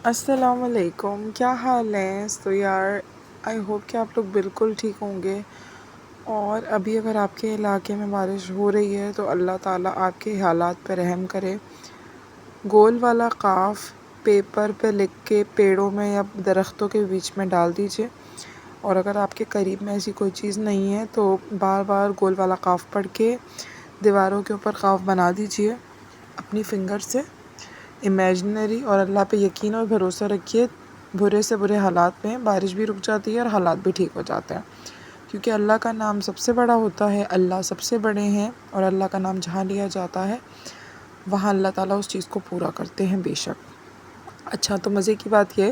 السلام علیکم، کیا حال ہے؟ تو یار آئی ہوپ کہ آپ لوگ بالکل ٹھیک ہوں گے۔ اور ابھی اگر آپ کے علاقے میں بارش ہو رہی ہے تو اللہ تعالیٰ آپ کے حالات پہ رحم کرے۔ گول والا قاف پیپر پہ لکھ کے پیڑوں میں یا درختوں کے بیچ میں ڈال دیجیے، اور اگر آپ کے قریب میں ایسی کوئی چیز نہیں ہے تو بار بار گول والا قاف پڑھ کے دیواروں کے اوپر قاف بنا دیجیے اپنی فنگر سے امیجنری، اور اللہ پہ یقین اور بھروسہ رکھیے۔ برے سے برے حالات میں بارش بھی رک جاتی ہے اور حالات بھی ٹھیک ہو جاتے ہیں، کیونکہ اللہ کا نام سب سے بڑا ہوتا ہے، اللہ سب سے بڑے ہیں، اور اللہ کا نام جہاں لیا جاتا ہے وہاں اللہ تعالیٰ اس چیز کو پورا کرتے ہیں بے شک۔ اچھا، تو مزے کی بات یہ،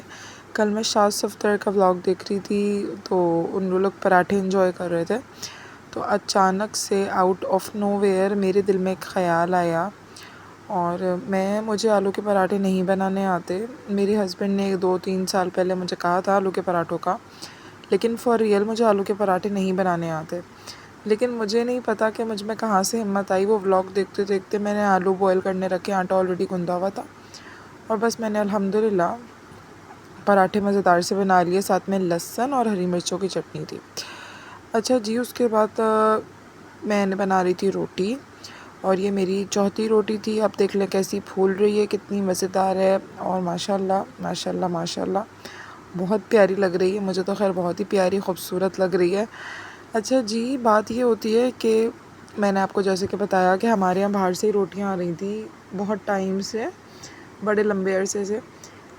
کل میں شاد صفدر کا ولاگ دیکھ رہی تھی تو ان لوگ پراٹھے انجوائے کر رہے تھے، تو اچانک سے آؤٹ آف نو ویئر میرے دل میں ایک خیال آیا، اور مجھے آلو کے پراٹھے نہیں بنانے آتے۔ میرے ہسبینڈ نے 2-3 سال پہلے مجھے کہا تھا آلو کے پراٹھوں کا، لیکن فار ریئل مجھے آلو کے پراٹھے نہیں بنانے آتے۔ لیکن مجھے نہیں پتا کہ مجھ میں کہاں سے ہمت آئی، وہ ولاگ دیکھتے دیکھتے میں نے آلو بوائل کرنے رکھے، آٹا آلریڈی گندھا ہوا تھا، اور بس میں نے الحمدللہ پراٹھے مزیدار سے بنا لیے، ساتھ میں لہسن اور ہری مرچوں کی چٹنی تھی۔ اچھا جی، اس کے بعد میں نے بنا رہی تھی روٹی، اور یہ میری چوتھی روٹی تھی۔ اب دیکھ لیں کیسی پھول رہی ہے، کتنی مزیدار ہے، اور ماشاءاللہ ماشاءاللہ ماشاءاللہ بہت پیاری لگ رہی ہے، مجھے تو خیر بہت ہی پیاری خوبصورت لگ رہی ہے۔ اچھا جی، بات یہ ہوتی ہے کہ میں نے آپ کو جیسے کہ بتایا کہ ہمارے یہاں باہر سے ہی روٹیاں آ رہی تھیں بہت ٹائم سے، بڑے لمبے عرصے سے،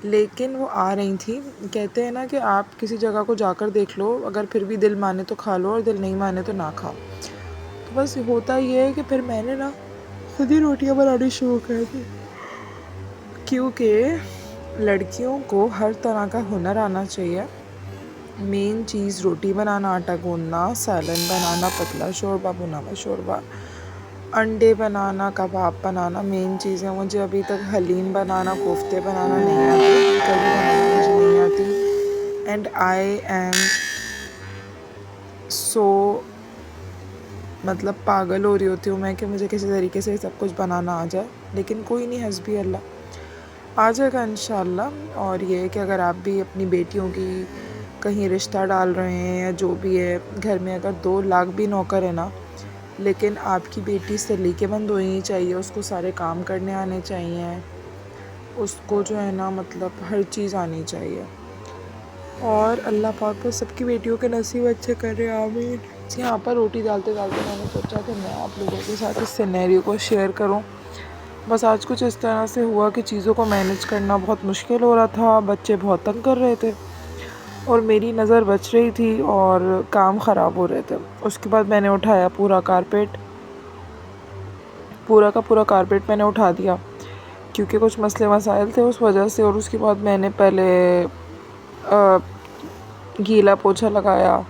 لیکن وہ آ رہی تھیں۔ کہتے ہیں نا کہ آپ کسی جگہ کو جا کر دیکھ لو، اگر پھر بھی دل مانے تو کھا لو اور دل نہیں مانے تو نہ کھاؤ۔ تو بس ہوتا یہ ہے کہ پھر میں نے خود ہی روٹیاں بنانی شروع کر دی، کیونکہ لڑکیوں کو ہر طرح کا ہنر آنا چاہیے۔ مین چیز روٹی بنانا، آٹا گوندنا، سالن بنانا، پتلا شوربہ، بھنا ہوا شوربہ، انڈے بنانا، کباب بنانا مین چیز ہے۔ مجھے ابھی تک حلیم بنانا، کوفتے بنانا نہیں آتی، کڑی بنانا مجھے نہیں آتی، اینڈ آئی ایم سو مطلب پاگل ہو رہی ہوتی ہوں میں کہ مجھے کسی طریقے سے سب کچھ بنانا آ جائے، لیکن کوئی نہیں، حسبی اللہ آ جائے گا انشاءاللہ۔ اور یہ کہ اگر آپ بھی اپنی بیٹیوں کی کہیں رشتہ ڈال رہے ہیں یا جو بھی ہے، گھر میں اگر 2 لاکھ بھی نوکر ہے نا، لیکن آپ کی بیٹی سلیقے مند ہونی چاہیے، اس کو سارے کام کرنے آنے چاہیے، اس کو جو ہے نا مطلب ہر چیز آنی چاہیے، اور اللہ پاک پر سب کی بیٹیوں کے نصیب اچھے کرے، آمین۔ یہاں پر روٹی ڈالتے ڈالتے میں نے سوچا کہ میں آپ لوگوں کے ساتھ اس سینیریو کو شیئر کروں۔ بس آج کچھ اس طرح سے ہوا کہ چیزوں کو مینیج کرنا بہت مشکل ہو رہا تھا، بچے بہت تنگ کر رہے تھے، اور میری نظر بچ رہی تھی اور کام خراب ہو رہے تھے۔ اس کے بعد میں نے اٹھایا پورا کا پورا کارپیٹ میں نے اٹھا دیا، کیونکہ کچھ مسئلے مسائل تھے اس وجہ سے، اور اس کے بعد میں نے پہلے گیلا پوچھا لگایا،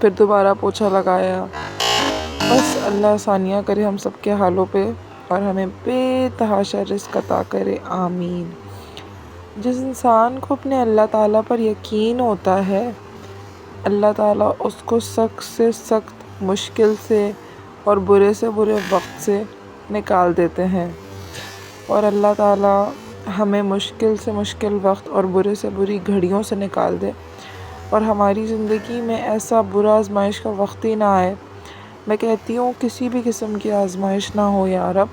پھر دوبارہ پوچھا لگایا۔ بس اللہ آسانیاں کرے ہم سب کے حالوں پہ، اور ہمیں بے تحاشا رزق عطا کرے، آمین۔ جس انسان کو اپنے اللہ تعالیٰ پر یقین ہوتا ہے، اللہ تعالیٰ اس کو سخت سے سخت مشکل سے اور برے سے برے وقت سے نکال دیتے ہیں، اور اللہ تعالیٰ ہمیں مشکل سے مشکل وقت اور برے سے بری گھڑیوں سے نکال دے، اور ہماری زندگی میں ایسا برا آزمائش کا وقت ہی نہ آئے۔ میں کہتی ہوں کسی بھی قسم کی آزمائش نہ ہو یا رب،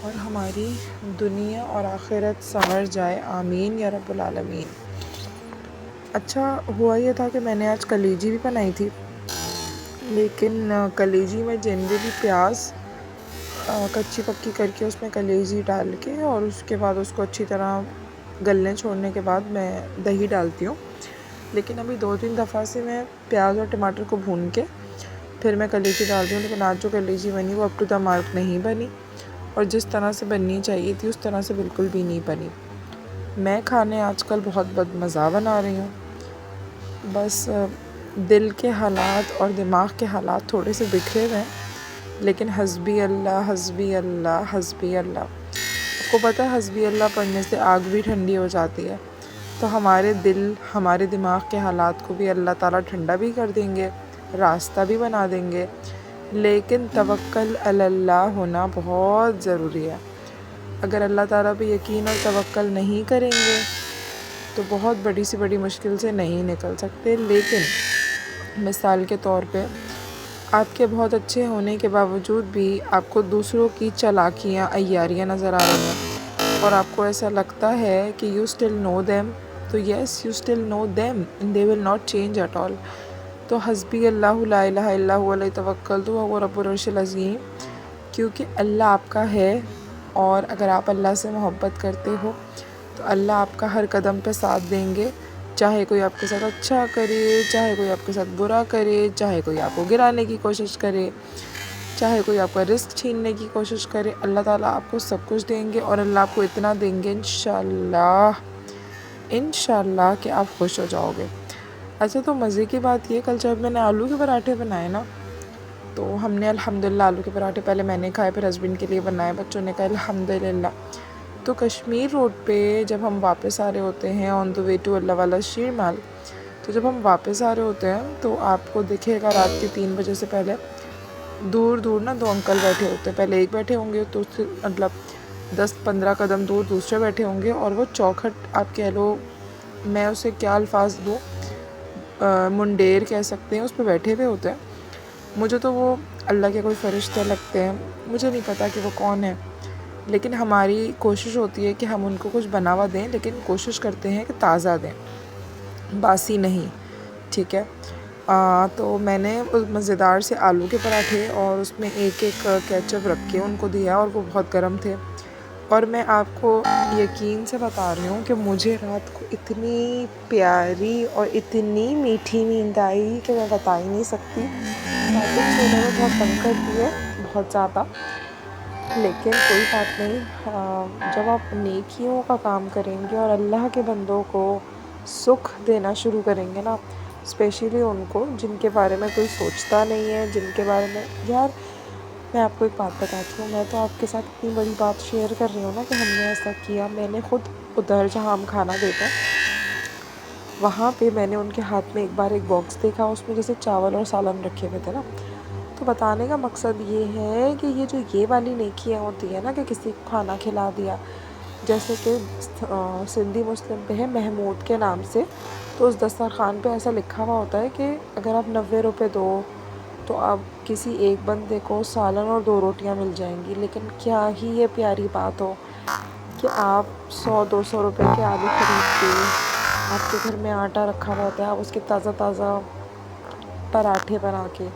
اور ہماری دنیا اور آخرت سنور جائے، آمین یا رب العالمین۔ اچھا ہوا یہ تھا کہ میں نے آج کلیجی بھی بنائی تھی، لیکن کلیجی میں جنرلی پیاز کچی پکی کر کے اس میں کلیجی ڈال کے، اور اس کے بعد اس کو اچھی طرح گلنے چھوڑنے کے بعد میں دہی ڈالتی ہوں، لیکن ابھی 2-3 دفعہ سے میں پیاز اور ٹماٹر کو بھون کے پھر میں کلیجی ڈالتی ہوں، لیکن آج جو کلیجی بنی وہ اپ ٹو دا مارک نہیں بنی، اور جس طرح سے بننی چاہیے تھی اس طرح سے بالکل بھی نہیں بنی۔ میں کھانے آج کل بہت بدمزہ بنا رہی ہوں، بس دل کے حالات اور دماغ کے حالات تھوڑے سے بکھرے ہوئے ہیں، لیکن حسبی اللہ حسبی اللہ حسبی اللہ۔ آپ کو پتہ ہے حسبی اللہ پڑھنے سے آگ بھی ٹھنڈی ہو جاتی ہے، تو ہمارے دل ہمارے دماغ کے حالات کو بھی اللہ تعالیٰ ٹھنڈا بھی کر دیں گے، راستہ بھی بنا دیں گے، لیکن توکل علی اللہ ہونا بہت ضروری ہے۔ اگر اللہ تعالیٰ پہ یقین اور توکل نہیں کریں گے تو بہت بڑی سی بڑی مشکل سے نہیں نکل سکتے. لیکن مثال کے طور پہ آپ کے بہت اچھے ہونے کے باوجود بھی آپ کو دوسروں کی چالاکیاں عیاریاں نظر آ رہی ہیں اور آپ کو ایسا لگتا ہے کہ یو اسٹل نو دیم، تو yes you still know them and they will not change at all. تو حسبی اللہ لا الہ الا هو علیہ توکلت وهو رب العرش العظیم، کیونکہ اللہ آپ کا ہے. اور اگر آپ اللہ سے محبت کرتے ہو تو اللہ آپ کا ہر قدم پہ ساتھ دیں گے، چاہے کوئی آپ کے ساتھ اچھا کرے، چاہے کوئی آپ کے ساتھ برا کرے، چاہے کوئی آپ کو گرانے کی کوشش کرے، چاہے کوئی آپ کا رزق چھیننے کی کوشش کرے. اللہ تعالیٰ آپ کو سب کچھ دیں گے اور اللہ آپ کو اتنا دیں گے انشاءاللہ کہ آپ خوش ہو جاؤ گے. اچھا، تو مزے کی بات یہ، کل جب میں نے آلو کے پراٹھے بنائے نا، تو ہم نے الحمدللہ آلو کے پراٹھے پہلے میں نے کھائے، پھر ہسبینڈ کے لیے بنائے، بچوں نے کہا الحمدللہ. تو کشمیر روڈ پہ جب ہم واپس آ رہے ہوتے ہیں آن دا وے ٹو اللہ والا شیر محل، تو جب ہم واپس آ رہے ہوتے ہیں تو آپ کو دکھے گا رات کے 3 بجے سے پہلے دور دور نا 2 انکل بیٹھے ہوتے ہیں. پہلے ایک بیٹھے ہوں گے تو مطلب 10-15 قدم دور دوسرے بیٹھے ہوں گے، اور وہ چوکھٹ آپ کہہ لو، میں اسے کیا الفاظ دوں، منڈیر کہہ سکتے ہیں، اس پہ بیٹھے ہوئے ہوتے ہیں. مجھے تو وہ اللہ کے کوئی فرشتے لگتے ہیں، مجھے نہیں پتہ کہ وہ کون ہے، لیکن ہماری کوشش ہوتی ہے کہ ہم ان کو کچھ بنا ہوا دیں، لیکن کوشش کرتے ہیں کہ تازہ دیں، باسی نہیں. ٹھیک ہے. تو میں نے مزیدار سے آلو کے پراٹھے اور اس میں ایک کیچپ رکھ کے ان کو دیا، اور وہ بہت گرم تھے. اور میں آپ کو یقین سے بتا رہی ہوں کہ مجھے رات کو اتنی پیاری اور اتنی میٹھی نیند آئی کہ میں بتا ہی نہیں سکتی. راتیں سونے میں بہت تنگ کرتی ہے، بہت زیادہ، لیکن کوئی بات نہیں. جب آپ نیکیوں کا کام کریں گے اور اللہ کے بندوں کو سکھ دینا شروع کریں گے نا، اسپیشلی ان کو جن کے بارے میں کوئی سوچتا نہیں ہے، جن کے بارے میں، یار میں آپ کو ایک بات بتاتی ہوں، میں تو آپ کے ساتھ اتنی بڑی بات شیئر کر رہی ہوں نا کہ ہم نے ایسا کیا. میں نے خود ادھر جہاں ہم کھانا دیتے ہیں وہاں پہ میں نے ان کے ہاتھ میں ایک بار ایک باکس دیکھا، اس میں جیسے چاول اور سالن رکھے ہوئے تھے نا. تو بتانے کا مقصد یہ ہے کہ یہ والی نیکیاں ہوتی ہیں نا کہ کسی کو کھانا کھلا دیا، جیسے کہ سندھی مسلم پہ ہے محمود کے نام سے، تو اس دسترخوان پہ ایسا لکھا ہوا ہوتا ہے کہ اگر آپ 90 روپے دو تو آپ کسی ایک بندے کو سالن اور 2 روٹیاں مل جائیں گی. لیکن کیا ہی یہ پیاری بات ہو کہ آپ 100-200 روپے کے آلو خرید کے، آپ کے گھر میں آٹا رکھا ہوا ہوتا ہے، آپ اس کے تازہ تازہ پراٹھے بنا کے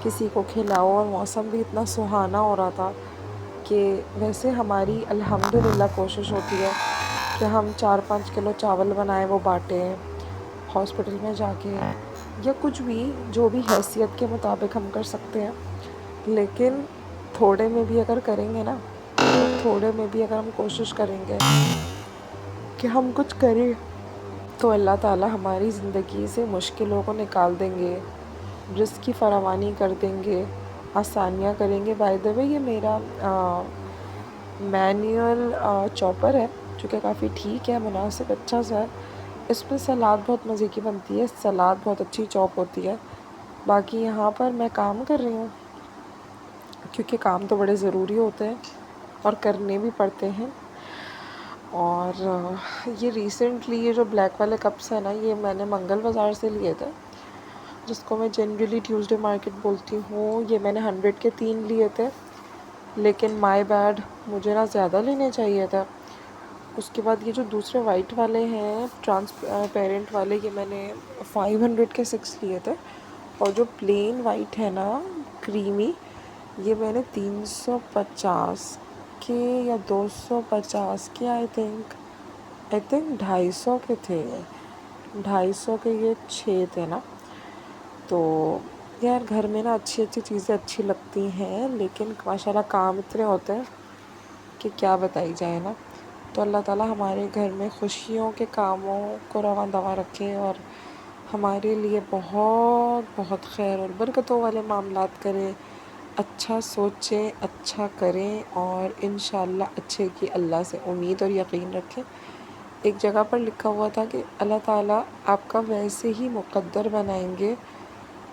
کسی کو کھلاؤ. اور موسم بھی اتنا سہانا ہو رہا تھا کہ ویسے ہماری الحمدللہ کوشش ہوتی ہے کہ ہم 4-5 کلو چاول بنائیں، وہ بانٹیں ہاسپٹل میں جا کے، یا کچھ بھی جو بھی حیثیت کے مطابق ہم کر سکتے ہیں. لیکن تھوڑے میں بھی اگر کریں گے نا، تھوڑے میں بھی اگر ہم کوشش کریں گے کہ ہم کچھ کریں، تو اللہ تعالیٰ ہماری زندگی سے مشکلوں کو نکال دیں گے، رزق کی فراوانی کر دیں گے، آسانیاں کریں گے. بائی دا وے یہ میرا مینیول چاپر ہے جو کہ کافی ٹھیک ہے، مناسب، اچھا سا ہے. اس میں سلاد بہت مزے کی بنتی ہے، سلاد بہت اچھی چاپ ہوتی ہے. باقی یہاں پر میں کام کر رہی ہوں کیونکہ کام تو بڑے ضروری ہوتے ہیں اور کرنے بھی پڑتے ہیں. اور یہ ریسنٹلی یہ جو بلیک والے کپس ہیں نا، یہ میں نے منگل بازار سے لیے تھے، جس کو میں جنرلی ٹیوزڈے مارکیٹ بولتی ہوں. یہ میں نے 100 کے 3 لیے تھے، لیکن مائی بیڈ، مجھے نا زیادہ لینے چاہیے تھا. اس کے بعد یہ جو دوسرے وائٹ والے ہیں ٹرانسپیرنٹ والے، یہ میں نے 500 کے 6 لیے تھے. اور جو پلین وائٹ ہے نا کریمی، یہ میں نے 350 کے یا 250 کے آئی تھنک 250 کے تھے، 250 کے یہ 6 تھے نا. تو یار گھر میں نا اچھی اچھی چیزیں اچھی لگتی ہیں، لیکن ماشاء اللہ کام اتنے ہوتے ہیں کہ کیا بتائی جائے نا. تو اللہ تعالیٰ ہمارے گھر میں خوشیوں کے کاموں کو رواں دواں رکھے اور ہمارے لیے بہت بہت خیر اور برکتوں والے معاملات کرے. اچھا سوچیں، اچھا کریں، اور انشاءاللہ اچھے کی اللہ سے امید اور یقین رکھیں. ایک جگہ پر لکھا ہوا تھا کہ اللہ تعالیٰ آپ کا ویسے ہی مقدر بنائیں گے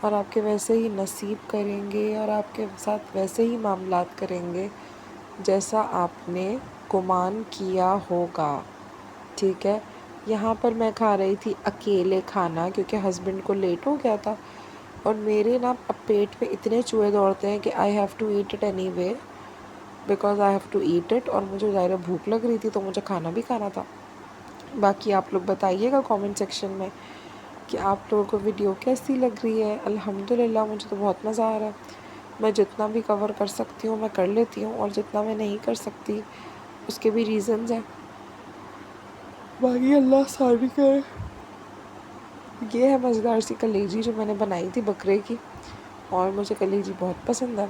اور آپ کے ویسے ہی نصیب کریں گے اور آپ کے ساتھ ویسے ہی معاملات کریں گے جیسا آپ نے گمان کیا ہوگا، ٹھیک ہے۔ یہاں پر میں کھا رہی تھی اکیلے کھانا کیونکہ ہسبینڈ کو لیٹ ہو گیا تھا، اور میرے نا اب پیٹ میں اتنے چوہے دوڑتے ہیں کہ I have to eat it anyway, because I have to eat it, اور مجھے ظاہر بھوک لگ رہی تھی تو مجھے کھانا بھی کھانا تھا۔ باقی آپ لوگ بتائیے گا کامنٹ سیکشن میں کہ آپ لوگوں کو ویڈیو کیسی لگ رہی ہے۔ الحمدللہ مجھے تو بہت مزہ آ رہا ہے، میں جتنا بھی کور کر سکتی ہوں میں کر لیتی ہوں، اور جتنا میں نہیں کر سکتی اس کے بھی ریزنز ہیں، باقی اللہ آسانی کرے۔ یہ ہے مزیدار سی کلیجی جو میں نے بنائی تھی بکرے کی، اور مجھے کلیجی بہت پسند ہے،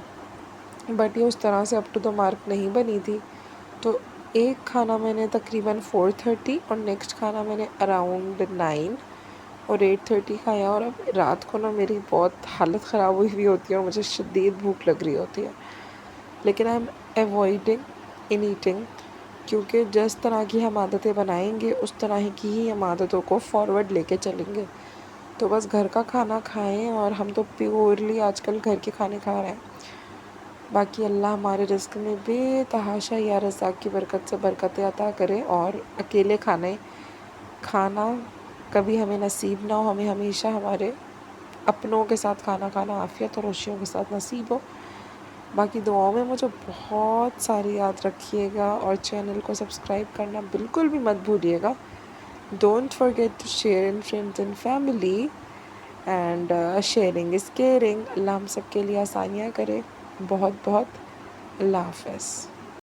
بٹ یہ اس طرح سے اپ ٹو دا مارک نہیں بنی تھی۔ تو ایک کھانا میں نے تقریباً 4:30 اور نیکسٹ کھانا میں نے اراؤنڈ 9 اور 8:30 کھایا، اور اب رات کو نا میری بہت حالت خراب ہوئی ہوئی ہوتی ہے اور مجھے شدید بھوک لگ رہی ہوتی ہے، لیکن آئی ایم ایوائڈنگ ان ایٹنگ، کیونکہ جس طرح کی ہم عادتیں بنائیں گے اس طرح کی ہی ہم عادتوں کو فارورڈ لے کے چلیں گے۔ تو بس گھر کا کھانا کھائیں، اور ہم تو پیورلی آج کل گھر کے کھانے کھا رہے ہیں۔ باقی اللہ ہمارے رزق میں بے تحاشا یا رزاق کی برکت سے برکتیں عطا کرے، اور اکیلے کھانا کبھی ہمیں نصیب نہ ہو، ہمیں ہمیشہ ہمارے اپنوں کے ساتھ کھانا کھانا عافیت اور خوشیوں کے ساتھ نصیب ہو۔ باقی دعاؤں میں مجھے بہت ساری یاد رکھیے گا، اور چینل کو سبسکرائب کرنا بالکل بھی مت بھولیے گا۔ Don't forget to share in friends and family and sharing is caring۔ اللہ ہم سب کے لیے آسانیاں کرے۔ بہت بہت اللہ حافظ۔